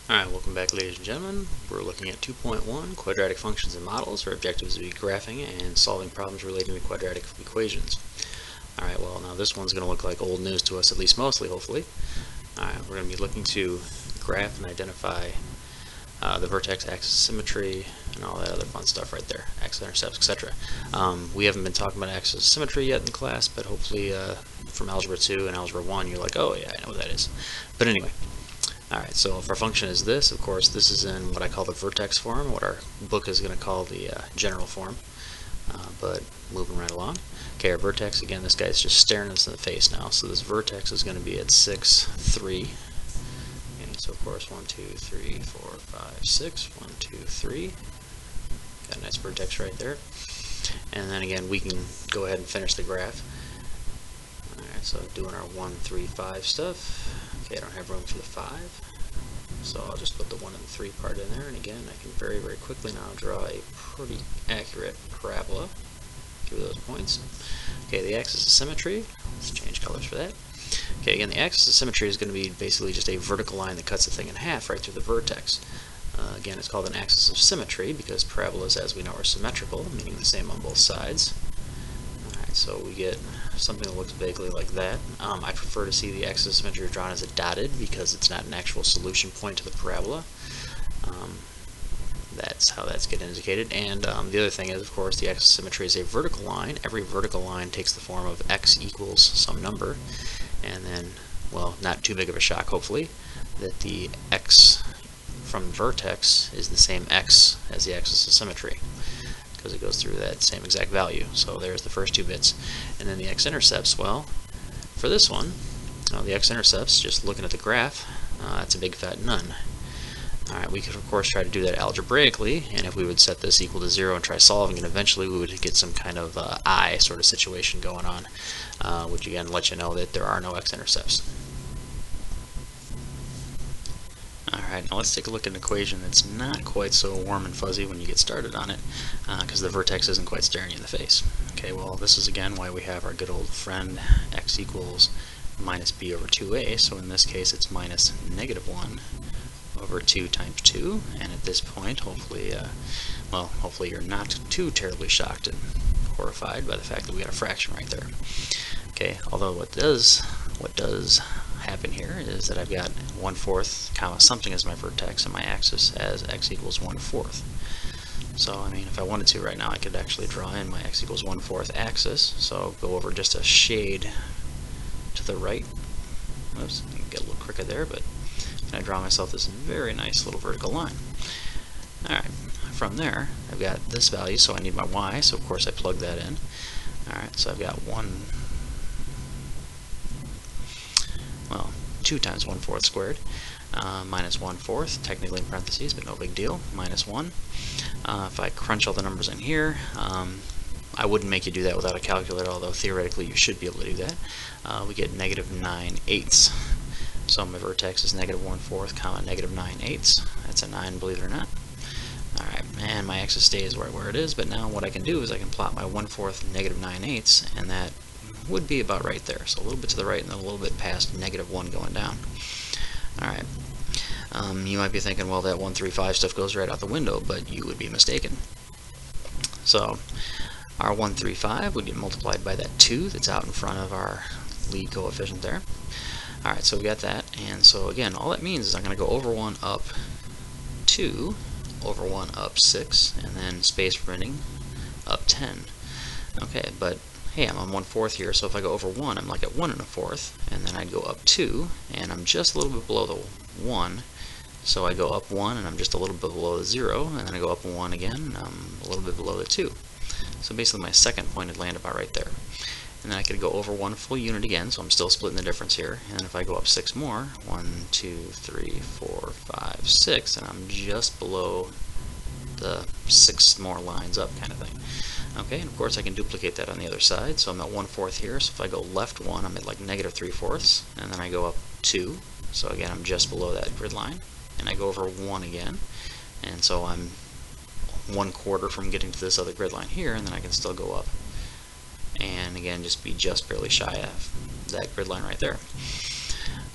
Alright, welcome back, ladies and gentlemen. We're looking at 2.1, quadratic functions and models. Our objectives will be graphing and solving problems relating to quadratic equations. Alright, well now this one's going to look like old news to us, at least mostly, hopefully. Alright, we're going to be looking to graph and identify the vertex axis symmetry and all that other fun stuff right there, x-intercepts, etc. We haven't been talking about axis symmetry yet in class, but hopefully from Algebra 2 and Algebra 1 you're like, oh yeah, I know what that is. But anyway. Alright, so if our function is this, of course, this is in what I call the vertex form, what our book is going to call the general form, but moving right along. Okay, our vertex, again, this guy's just staring us in the face now, so this vertex is going to be at 6, 3. Okay, so of course, 1, 2, 3, 4, 5, 6, 1, 2, 3. Got a nice vertex right there. And then again, we can go ahead and finish the graph. Alright, so doing our 1, 3, 5 stuff. Okay, I don't have room for the 5, so I'll just put the 1 and the 3 part in there, and again, I can very, very quickly now draw a pretty accurate parabola through those points. Okay, the axis of symmetry, let's change colors for that. Okay, again, the axis of symmetry is going to be basically just a vertical line that cuts the thing in half right through the vertex. Again, it's called an axis of symmetry because parabolas, as we know, are symmetrical, meaning the same on both sides. Alright, so we get something that looks vaguely like that. I prefer to see the axis of symmetry drawn as a dotted because it's not an actual solution point to the parabola. That's how that's getting indicated. And the other thing is, of course, the axis of symmetry is a vertical line. Every vertical line takes the form of x equals some number. And then, well, not too big of a shock, hopefully, that the x from the vertex is the same x as the axis of symmetry, because it goes through that same exact value. So there's the first two bits. And then the x-intercepts, well, for this one, the x-intercepts, just looking at the graph, it's a big fat none. Alright, we could of course try to do that algebraically, and if we would set this equal to 0 and try solving it, eventually we would get some kind of I sort of situation going on, which again lets you know that there are no x-intercepts. Alright, now let's take a look at an equation that's not quite so warm and fuzzy when you get started on it, because the vertex isn't quite staring you in the face. Okay, well, this is again why we have our good old friend x equals minus b over 2a, so in this case it's minus negative 1 over 2 times 2, and at this point, hopefully, well, hopefully you're not too terribly shocked and horrified by the fact that we got a fraction right there. Okay, although what does happen here is that I've got 1/4 comma something as my vertex and my axis as x equals 1/4. So I mean, if I wanted to right now, I could actually draw in my x equals 1/4 axis. So go over just a shade to the right. Oops, I can get a little crooked there, but I draw myself this very nice little vertical line. Alright, from there I've got this value, so I need my y, so of course I plug that in. Alright, so I've got 2 times 1/4 squared, minus 1/4, technically in parentheses, but no big deal, minus 1. If I crunch all the numbers in here, I wouldn't make you do that without a calculator, although theoretically you should be able to do that. We get negative 9/8. So my vertex is negative 1/4 comma negative 9/8. That's a 9, believe it or not. Alright, and my axis stays right where it is, but now what I can do is I can plot my 1/4 negative 9/8, and that would be about right there. So a little bit to the right and then a little bit past negative 1 going down. Alright, you might be thinking, well, that 1, 3, 5 stuff goes right out the window, but you would be mistaken. So our 1, 3, 5 would get multiplied by that 2 that's out in front of our lead coefficient there. Alright, so we got that, and so again, all that means is I'm going to go over 1 up 2, over 1 up 6, and then space permitting up 10. Okay, but hey, I'm on 1/4 here, so if I go over 1, I'm like at 1 1/4, and then I'd go up 2, and I'm just a little bit below the 1, so I go up 1, and I'm just a little bit below the 0, and then I go up 1 again, and I'm a little bit below the 2. So basically my second point would land about right there. And then I could go over 1 full unit again, so I'm still splitting the difference here. And then if I go up 6 more, 1, 2, 3, 4, 5, 6, and I'm just below the 6 more lines up kind of thing. Okay, and of course I can duplicate that on the other side, so I'm at 1/4 here, so if I go left 1, I'm at like negative 3/4, and then I go up 2, so again I'm just below that grid line, and I go over 1 again, and so I'm 1/4 from getting to this other grid line here, and then I can still go up and again just be just barely shy of that grid line right there.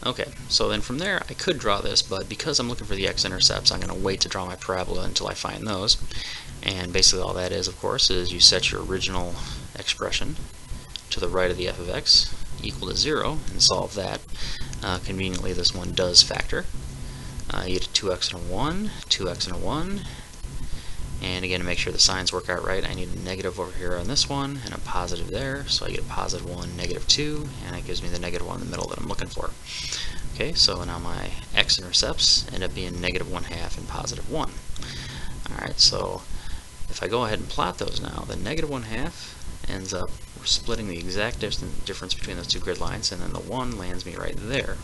Okay, so then from there I could draw this, but because I'm looking for the x-intercepts, I'm going to wait to draw my parabola until I find those. And basically all that is, of course, is you set your original expression to the right of the f of x equal to 0 and solve that. Conveniently, this one does factor. You get a 2x and a 1, 2x and a 1. And again, to make sure the signs work out right, I need a negative over here on this one and a positive there. So I get a positive 1, negative 2, and it gives me the negative 1 in the middle that I'm looking for. Okay, so now my x-intercepts end up being negative 1/2 and positive 1. Alright, so if I go ahead and plot those now, the negative 1/2 ends up splitting the exact difference between those two grid lines, and then the 1 lands me right there.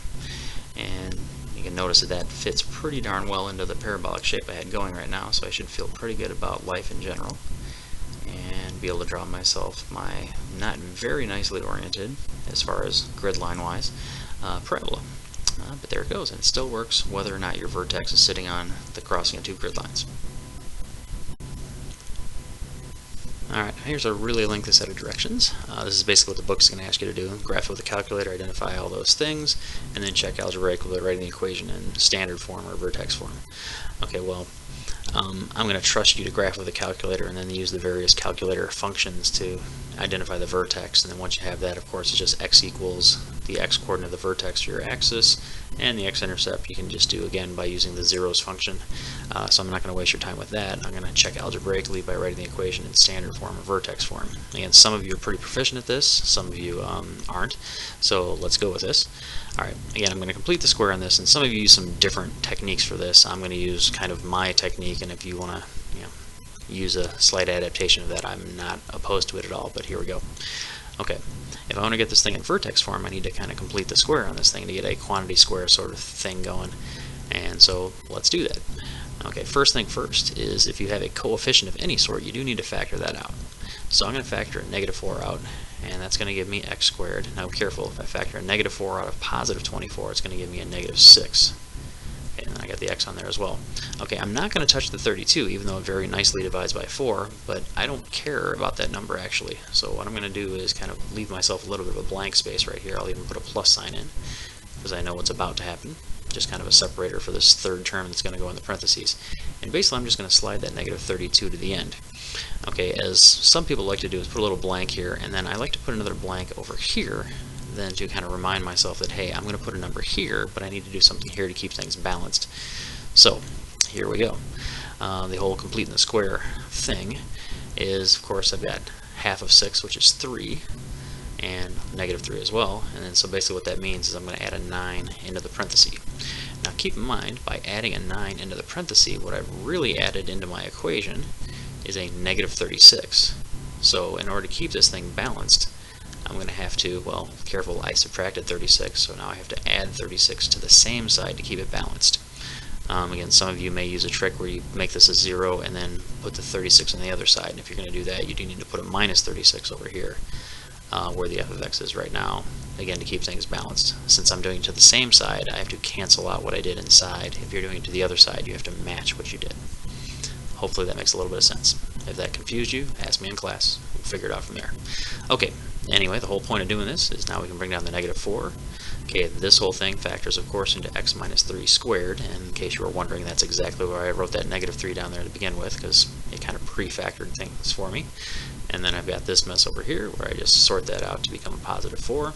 And you can notice that that fits pretty darn well into the parabolic shape I had going right now, so I should feel pretty good about life in general and be able to draw myself my not very nicely oriented, as far as grid line wise, parabola. But there it goes, and it still works whether or not your vertex is sitting on the crossing of two grid lines. Alright, here's a really lengthy set of directions. This is basically what the book's going to ask you to do. Graph it with a calculator, identify all those things, and then check algebraically writing the equation in standard form or vertex form. Okay, well, I'm going to trust you to graph with a calculator and then use the various calculator functions to identify the vertex. And then once you have that, of course, it's just x equals the x-coordinate of the vertex for your axis, and the x-intercept you can just do again by using the zeros function. So I'm not going to waste your time with that. I'm going to check algebraically by writing the equation in standard form or vertex form. Again, some of you are pretty proficient at this, some of you aren't, so let's go with this. Alright, again, I'm going to complete the square on this, and some of you use some different techniques for this. I'm going to use kind of my technique, and if you want to use a slight adaptation of that, I'm not opposed to it at all, but here we go. Okay, if I want to get this thing in vertex form, I need to kind of complete the square on this thing to get a quantity square sort of thing going, and so let's do that. Okay, first thing first is if you have a coefficient of any sort, you do need to factor that out. So I'm going to factor a negative 4 out, and that's going to give me x squared. Now careful, if I factor a negative 4 out of positive 24, it's going to give me a negative 6. Okay, and then I got the x on there as well. Okay, I'm not going to touch the 32, even though it very nicely divides by 4, but I don't care about that number actually. So what I'm going to do is kind of leave myself a little bit of a blank space right here. I'll even put a plus sign in, because I know what's about to happen. Just kind of a separator for this third term that's going to go in the parentheses. And basically I'm just going to slide that negative 32 to the end. Okay, as some people like to do is put a little blank here, and then I like to put another blank over here, then to kind of remind myself that, hey, I'm going to put a number here, but I need to do something here to keep things balanced. So here we go. The whole completing the square thing is, of course, I've got half of 6, which is 3, and negative 3 as well, and then so basically what that means is I'm going to add a 9 into the parenthesis. Now keep in mind, by adding a 9 into the parenthesis, what I've really added into my equation is a negative 36. So in order to keep this thing balanced, I'm going to have to, well, careful, I subtracted 36, so now I have to add 36 to the same side to keep it balanced. Again, some of you may use a trick where you make this a 0 and then put the 36 on the other side, and if you're going to do that, you do need to put a minus 36 over here, where the f of x is right now, again to keep things balanced. Since I'm doing it to the same side, I have to cancel out what I did inside. If you're doing it to the other side, you have to match what you did. Hopefully that makes a little bit of sense. If that confused you, ask me in class. We'll figure it out from there. Okay, anyway, the whole point of doing this is now we can bring down the negative 4. Okay, this whole thing factors, of course, into x minus 3 squared, and in case you were wondering, that's exactly where I wrote that negative 3 down there to begin with, because it kind of pre-factored things for me. And then I've got this mess over here, where I just sort that out to become a positive 4,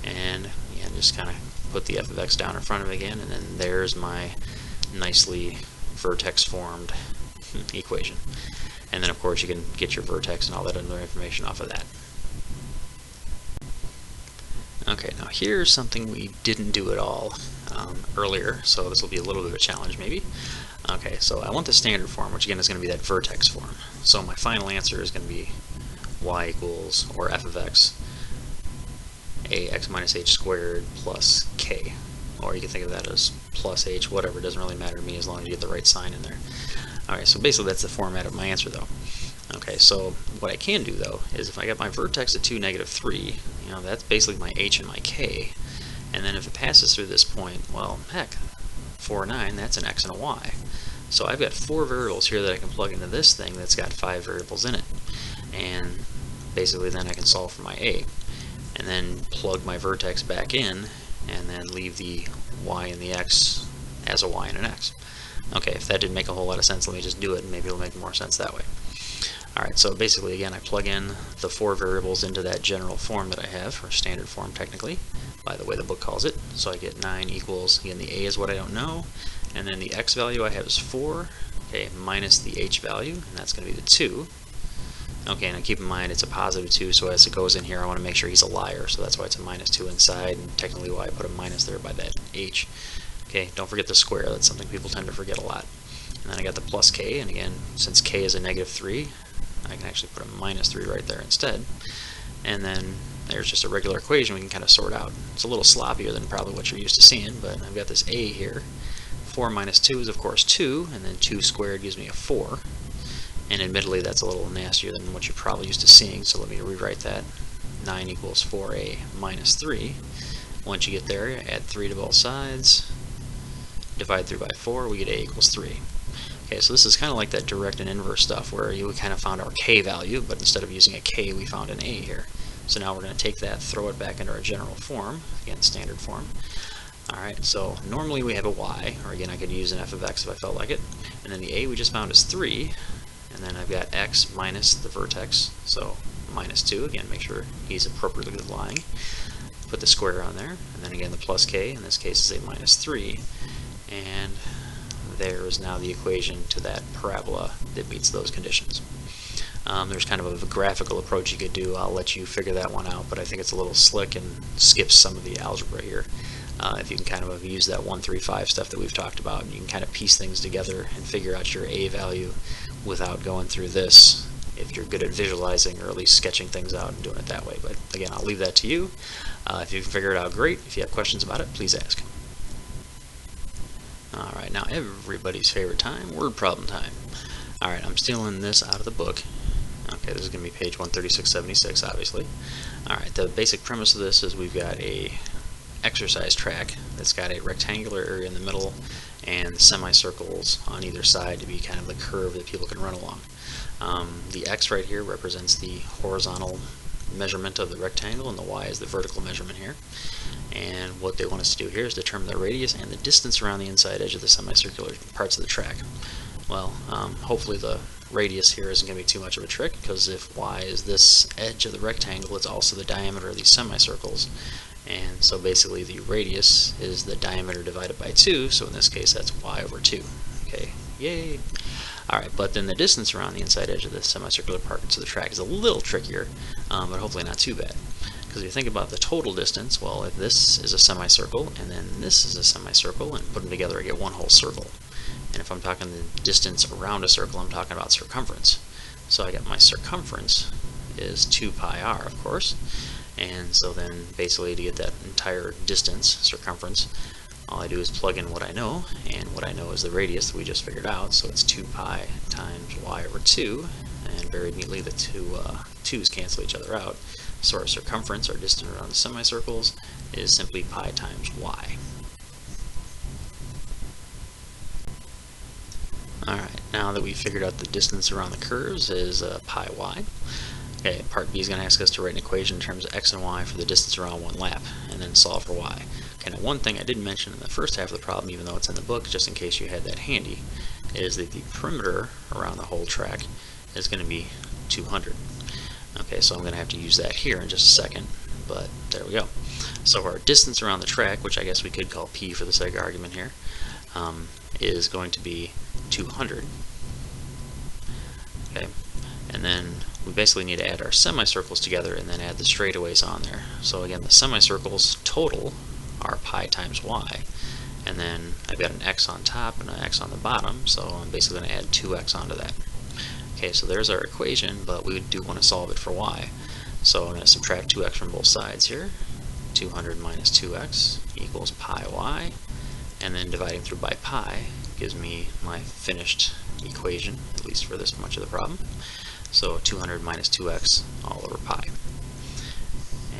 and yeah, just kind of put the f of x down in front of it again, and then there's my nicely vertex-formed equation. And then, of course, you can get your vertex and all that other information off of that. Okay, now here's something we didn't do at all earlier, so this will be a little bit of a challenge maybe. Okay, so I want the standard form, which again is going to be that vertex form. So my final answer is going to be y equals, or f of x, ax minus h squared plus k. Or you can think of that as plus h, whatever, it doesn't really matter to me as long as you get the right sign in there. Alright, so basically that's the format of my answer though. Okay, so what I can do though is if I got my vertex at 2, negative 3, that's basically my h and my k. And then if it passes through this point, well, heck, 4, 9, that's an x and a y. So I've got 4 variables here that I can plug into this thing that's got 5 variables in it. And basically then I can solve for my a. And then plug my vertex back in, and then leave the y and the x as a y and an x. Okay, if that didn't make a whole lot of sense, let me just do it and maybe it'll make more sense that way. Alright, so basically again I plug in the 4 variables into that general form that I have, or standard form technically, by the way the book calls it. So I get 9 equals, again the a is what I don't know, and then the x value I have is 4, okay, minus the h value, and that's going to be the 2. Okay, and keep in mind it's a positive 2, so as it goes in here I want to make sure he's a liar, so that's why it's a minus 2 inside, and technically why I put a minus there by that h. Okay, don't forget the square, that's something people tend to forget a lot. And then I got the plus k, and again, since k is a negative 3, I can actually put a minus 3 right there instead. And then there's just a regular equation we can kind of sort out. It's a little sloppier than probably what you're used to seeing, but I've got this a here. 4 minus 2 is of course 2, and then 2 squared gives me a 4. And admittedly that's a little nastier than what you're probably used to seeing, so let me rewrite that. 9 equals 4a minus 3. Once you get there, add 3 to both sides, divide through by 4, we get a equals 3. Okay, so this is kind of like that direct and inverse stuff where you kind of found our k value, but instead of using a k we found an a here. So now we're going to take that, throw it back into our general form, again standard form. Alright, so normally we have a y, or again I could use an f of x if I felt like it, and then the a we just found is 3, and then I've got x minus the vertex, so minus 2, again make sure he's appropriately lying. Put the square on there, and then again the plus k, in this case is a minus 3, and there is now the equation to that parabola that meets those conditions. There's kind of a graphical approach you could do. I'll let you figure that one out, but I think it's a little slick and skips some of the algebra here. If you can kind of use that 1, 3, 5 stuff that we've talked about, and you can kind of piece things together and figure out your a value without going through this, if you're good at visualizing or at least sketching things out and doing it that way. But again, I'll leave that to you. If you can figure it out, great. If you have questions about it, please ask. Alright, now everybody's favorite time, word problem time. Alright, I'm stealing this out of the book. Okay, this is going to be page 13676, obviously. Alright, the basic premise of this is we've got a exercise track that's got a rectangular area in the middle and semicircles on either side to be kind of the curve that people can run along. The x right here represents the horizontal measurement of the rectangle, and the y is the vertical measurement here. And what they want us to do here is determine the radius and the distance around the inside edge of the semicircular parts of the track. Well, hopefully the radius here isn't going to be too much of a trick, because if y is this edge of the rectangle, it's also the diameter of these semicircles. And so basically the radius is the diameter divided by 2, so in this case that's y over 2. Okay, yay! Alright, but then the distance around the inside edge of the semicircular parts of the track is a little trickier, but hopefully not too bad. Because if you think about the total distance, well, if this is a semicircle and then this is a semicircle and put them together I get one whole circle. And if I'm talking the distance around a circle, I'm talking about circumference. So I got my circumference is 2 pi r, of course. And so then basically to get that entire distance, circumference, all I do is plug in what I know, and what I know is the radius that we just figured out, so it's 2 pi times y over 2, and very neatly the two 2's cancel each other out. So our circumference, our distance around the semicircles, is simply pi times y. Alright, now that we've figured out the distance around the curves is pi y. Okay, part B is going to ask us to write an equation in terms of x and y for the distance around one lap, and then solve for y. Okay, now one thing I didn't mention in the first half of the problem, even though it's in the book, just in case you had that handy, is that the perimeter around the whole track is going to be 200. Okay, so I'm going to have to use that here in just a second, but there we go. So our distance around the track, which I guess we could call P for the sake of argument here, is going to be 200. Okay, and then we basically need to add our semicircles together and then add the straightaways on there. So again, the semicircles total are pi times y, and then I've got an x on top and an x on the bottom, so I'm basically going to add 2x onto that. Okay, so there's our equation, but we do want to solve it for y. So I'm going to subtract 2x from both sides here. 200 minus 2x equals pi y, and then dividing through by pi gives me my finished equation, at least for this much of the problem. So 200 minus 2x all over pi.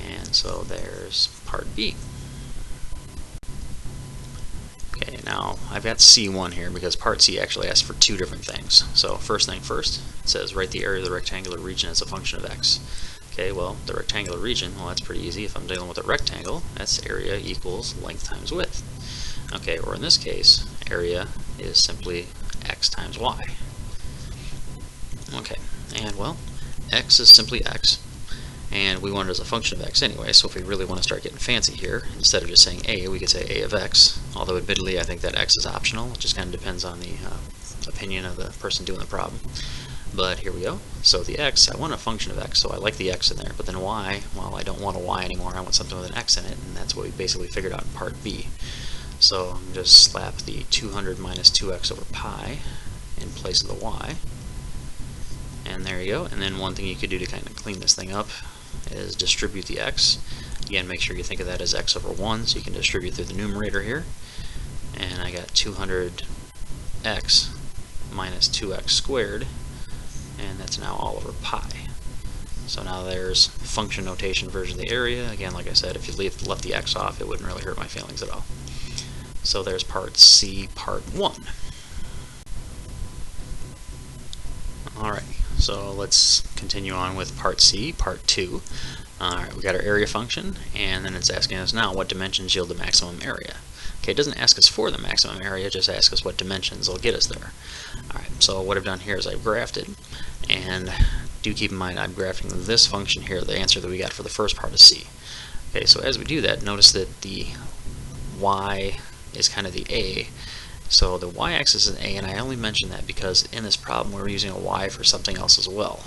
And so there's part B. Okay, now I've got C1 here because part C actually asks for two different things. So first thing first, it says write the area of the rectangular region as a function of x. Okay, well, the rectangular region, well, that's pretty easy. If I'm dealing with a rectangle, that's area equals length times width. Okay, or in this case, area is simply x times y. Okay, and well, x is simply x, and we want it as a function of x anyway, so if we really want to start getting fancy here, instead of just saying a, we could say a of x, although admittedly I think that x is optional. It just kind of depends on the opinion of the person doing the problem. But here we go. So the x, I want a function of x, so I like the x in there, but then y, well, I don't want a y anymore, I want something with an x in it, and that's what we basically figured out in part B. So I'm just slap the 200 minus 2x over pi in place of the y. And there you go. And then one thing you could do to kind of clean this thing up is distribute the x. Again, make sure you think of that as x over 1, so you can distribute through the numerator here. And I got 200x minus 2x squared, and that's now all over pi. So now there's function notation version of the area. Again, like I said, if you left the x off, it wouldn't really hurt my feelings at all. So there's part C, part 1. Alright, so let's continue on with part C, part 2. Alright, we got our area function, and then it's asking us now what dimensions yield the maximum area. Okay, it doesn't ask us for the maximum area, just asks us what dimensions will get us there. Alright, so what I've done here is I've graphed it, and do keep in mind I'm graphing this function here, the answer that we got for the first part of C. Okay, so as we do that, notice that the y is kind of the a, so the y-axis is an a, and I only mention that because in this problem we're using a y for something else as well.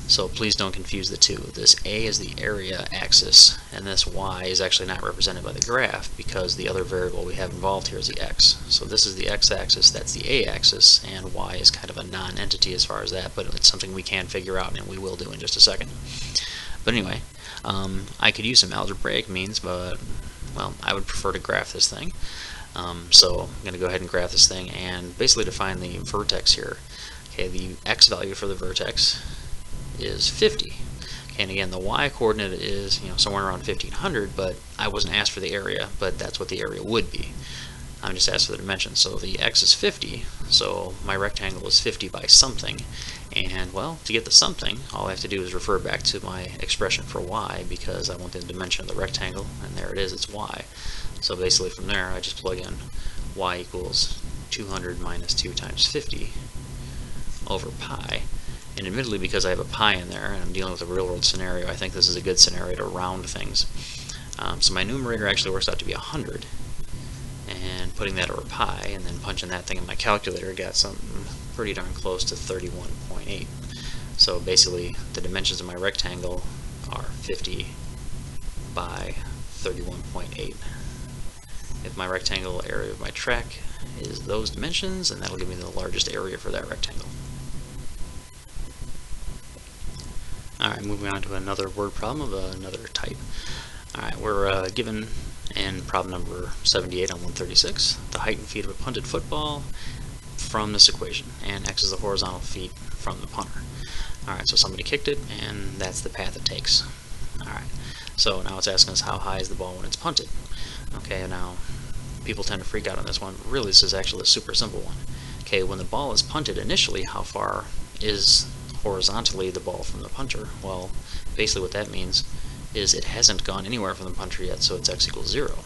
So please don't confuse the two. This a is the area axis, and this y is actually not represented by the graph because the other variable we have involved here is the x. So this is the x-axis, that's the a-axis, and y is kind of a non-entity as far as that, but it's something we can figure out, and we will do in just a second. But anyway, I could use some algebraic means, but, well, I would prefer to graph this thing. So I'm going to go ahead and graph this thing and basically define the vertex here. Okay, the x value for the vertex is 50. Okay, and again, the y coordinate is somewhere around 1500, but I wasn't asked for the area, but that's what the area would be. I'm just asked for the dimensions. So the x is 50, so my rectangle is 50 by something. And well, to get the something, all I have to do is refer back to my expression for y, because I want the dimension of the rectangle, and there it is, it's y. So basically from there, I just plug in y equals 200 minus 2 times 50 over pi. And admittedly, because I have a pi in there, and I'm dealing with a real-world scenario, I think this is a good scenario to round things. So my numerator actually works out to be 100. And putting that over pi, and then punching that thing in my calculator, got something pretty darn close to 31.8. So basically, the dimensions of my rectangle are 50 by 31.8. If my rectangle area of my track is those dimensions, and that'll give me the largest area for that rectangle. Alright, moving on to another word problem of another type. Alright, we're given in problem number 78 on 136, the height and feet of a punted football from this equation, and x is the horizontal feet from the punter. Alright, so somebody kicked it, and that's the path it takes. Alright, so now it's asking us how high is the ball when it's punted. Okay, now people tend to freak out on this one. Really, this is actually a super simple one. Okay, when the ball is punted initially, how far is horizontally the ball from the punter? Well, basically what that means is it hasn't gone anywhere from the punter yet, so it's x equals 0.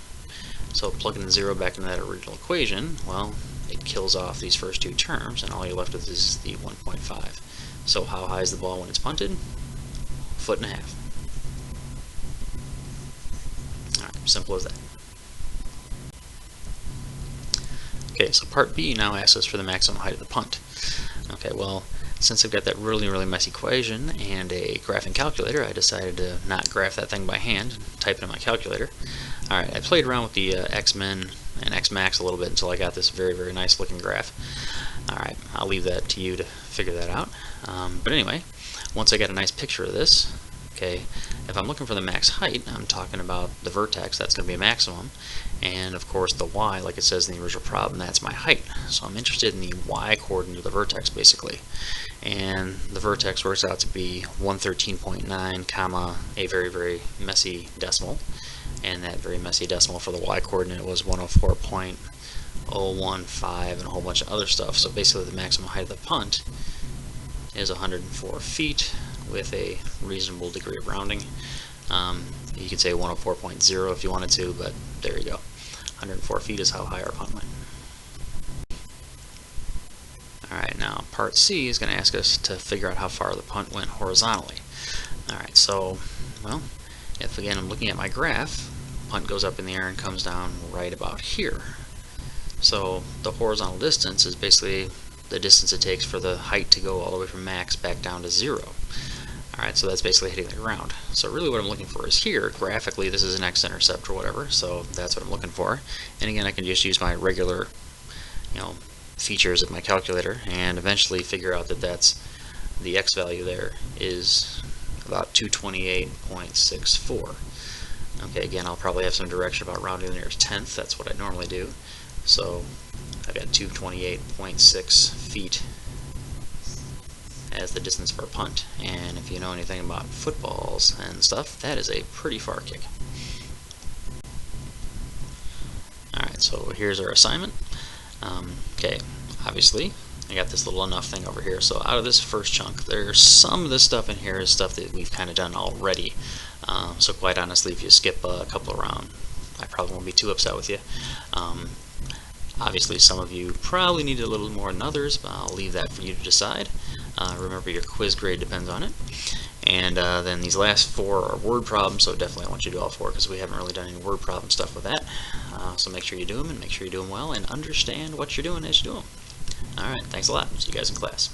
So plugging the 0 back into that original equation, well, it kills off these first two terms, and all you're left with is the 1.5. So how high is the ball when it's punted? 1.5 feet. Alright, simple as that. Okay, so part B now asks us for the maximum height of the punt. Okay, well, since I've got that really messy equation and a graphing calculator, I decided to not graph that thing by hand and type it in my calculator. Alright, I played around with the x-min and x-max a little bit until I got this very nice looking graph. Alright, I'll leave that to you to figure that out. But anyway, once I got a nice picture of this, okay, if I'm looking for the max height, I'm talking about the vertex, that's going to be a maximum, and of course the y, like it says in the original problem, that's my height. So I'm interested in the y coordinate of the vertex, basically. And the vertex works out to be 113.9 comma a very messy decimal, and that very messy decimal for the y coordinate was 104.015 and a whole bunch of other stuff. So basically the maximum height of the punt is 104 feet, with a reasonable degree of rounding. You could say 104.0 if you wanted to, but there you go. 104 feet is how high our punt went. Alright, now part C is going to ask us to figure out how far the punt went horizontally. Alright, so, well, if again I'm looking at my graph, punt goes up in the air and comes down right about here. So the horizontal distance is basically the distance it takes for the height to go all the way from max back down to 0. Alright, so that's basically hitting the ground. So really what I'm looking for is here, graphically this is an x-intercept or whatever, so that's what I'm looking for. And again, I can just use my regular, features of my calculator and eventually figure out that that's the x value there is about 228.64. Okay, again, I'll probably have some direction about rounding the nearest tenth. That's what I normally do. So I've got 228.6 feet as the distance for a punt. And if you know anything about footballs and stuff, that is a pretty far kick. Alright, so here's our assignment. Okay, obviously, I got this little enough thing over here. So out of this first chunk, there's some of this stuff in here is stuff that we've kind of done already. So quite honestly, if you skip a couple around, I probably won't be too upset with you. Obviously, some of you probably need a little more than others, but I'll leave that for you to decide. Remember, your quiz grade depends on it. And then these last 4 are word problems, so definitely I want you to do all 4 because we haven't really done any word problem stuff with that. So make sure you do them and make sure you do them well and understand what you're doing as you do them. Alright, thanks a lot. See you guys in class.